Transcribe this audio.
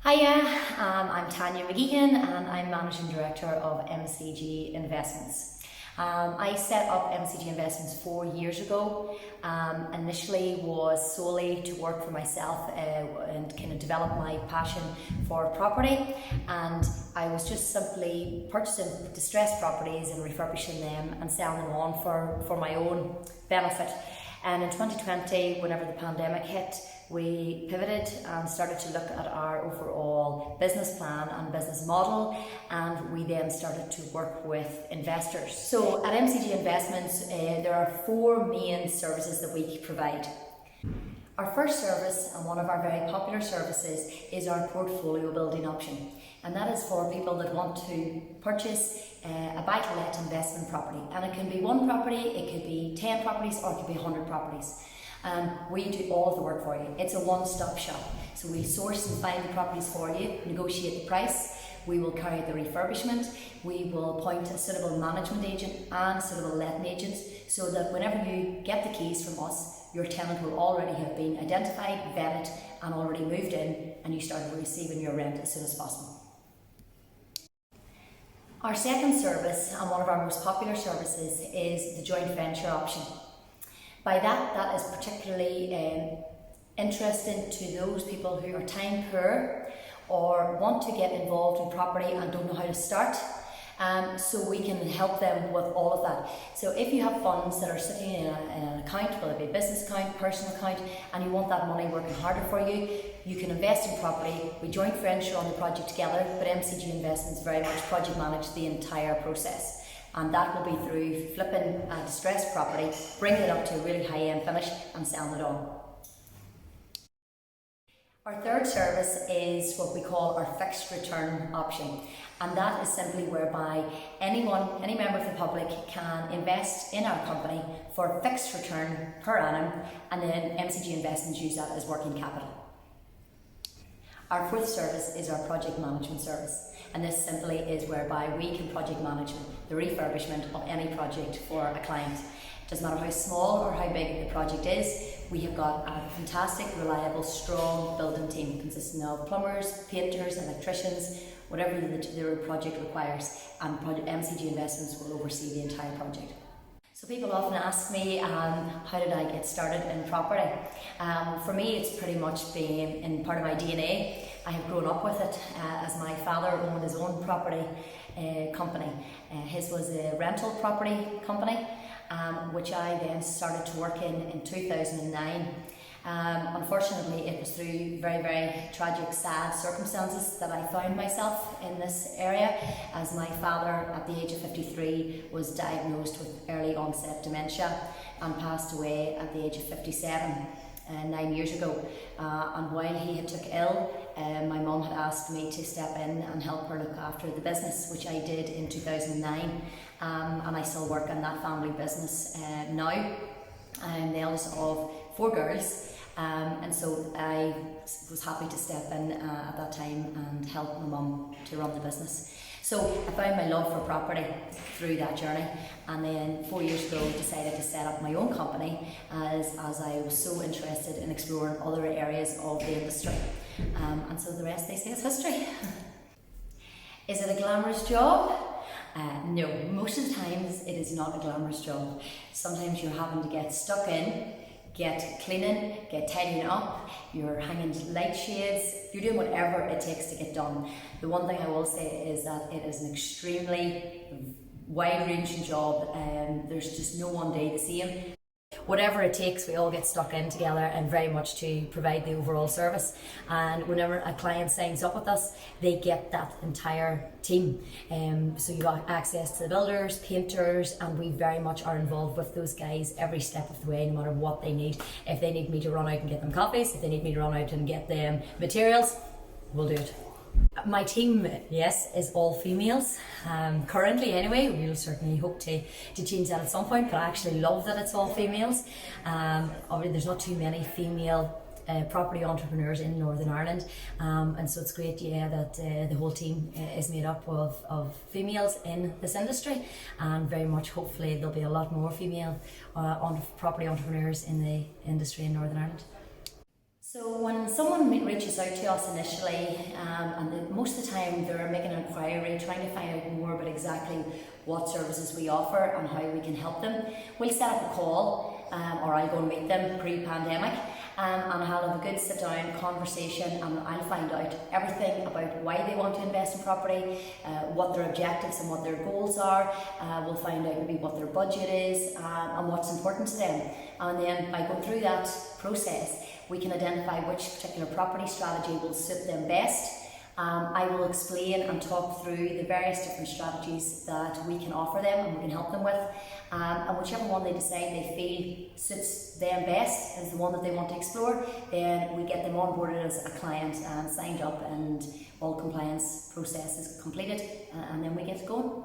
Hiya, I'm Tanya McGeehan and I'm Managing Director of MCG Investments. I set up MCG Investments 4 years ago. Initially was solely to work for myself and kind of develop my passion for property, and I was just simply purchasing distressed properties and refurbishing them and selling them on for my own benefit. And in 2020, whenever the pandemic hit, we pivoted and started to look at our overall business plan and business model, and we then started to work with investors. So at MCG Investments, there are 4 main services that we provide. Our first service, and one of our very popular services, is our portfolio building option, and that is for people that want to purchase a buy-to-let investment property, and it can be 1 property, it could be 10 properties, or it could be 100 properties. We do all of the work for you. It's a one-stop shop. So we source and find the properties for you, negotiate the price, we will carry out the refurbishment, we will appoint a suitable management agent and a suitable letting agent, so that whenever you get the keys from us, your tenant will already have been identified, vetted and already moved in, and you start receiving your rent as soon as possible. Our second service, and one of our most popular services, is the joint venture option. By that is particularly interesting to those people who are time poor or want to get involved in property and don't know how to start. So we can help them with all of that. So if you have funds that are sitting in an account, whether it be a business account, personal account, and you want that money working harder for you, you can invest in property. We joint venture on the project together, but MCG Investments very much project manage the entire process. And that will be through flipping a distressed property, bringing it up to a really high-end finish and selling it on. Our third service is what we call our fixed return option, and that is simply whereby any member of the public can invest in our company for a fixed return per annum, and then MCG Investments use that as working capital. Our fourth service is our project management service, and this simply is whereby we can project manage the refurbishment of any project for a client. It doesn't matter how small or how big the project is, we have got a fantastic, reliable, strong building team consisting of plumbers, painters, electricians, whatever the project requires, and MCG Investments will oversee the entire project. So people often ask me, how did I get started in property? For me, it's pretty much been in part of my DNA. I have grown up with it, as my father owned his own property company. His was a rental property company, which I then started to work in 2009. Unfortunately, it was through very, very tragic, sad circumstances that I found myself in this area, as my father at the age of 53 was diagnosed with early onset dementia and passed away at the age of 57 9 years ago. And while he had took ill, my mum had asked me to step in and help her look after the business, which I did in 2009, and I still work in that family business now. I'm the eldest of 4 girls, and so I was happy to step in at that time and help my mum to run the business. So I found my love for property through that journey, and then 4 years ago decided to set up my own company as I was so interested in exploring other areas of the industry. And so the rest, they say, is history. Is it a glamorous job? No, most of the times it is not a glamorous job. Sometimes you're having to get stuck in, get cleaning, get tidying up, you're hanging light shades, you're doing whatever it takes to get done. The one thing I will say is that it is an extremely wide-ranging job, and there's just no one day the same. Whatever it takes, we all get stuck in together and very much to provide the overall service. And whenever a client signs up with us, they get that entire team. So you got access to the builders, painters, and we very much are involved with those guys every step of the way, no matter what they need. If they need me to run out and get them coffees, if they need me to run out and get them materials, we'll do it. My team, yes, is all females. Currently anyway, we'll certainly hope to change that at some point, but I actually love that it's all females. Obviously there's not too many female property entrepreneurs in Northern Ireland, and so it's great, yeah, that the whole team is made up of females in this industry, and very much hopefully there'll be a lot more female property entrepreneurs in the industry in Northern Ireland. So when someone reaches out to us initially, most of the time they're making an inquiry, trying to find out more about exactly what services we offer and how we can help them, we'll set up a call, or I'll go and meet them pre-pandemic, and I'll have a good sit-down conversation, and I'll find out everything about why they want to invest in property, what their objectives and what their goals are. We'll find out maybe what their budget is, and what's important to them. And then by going through that process, we can identify which particular property strategy will suit them best. I will explain and talk through the various different strategies that we can offer them and we can help them with. And whichever one they decide they feel suits them best, is the one that they want to explore, then we get them onboarded as a client and signed up, and all compliance process is completed, and then we get going.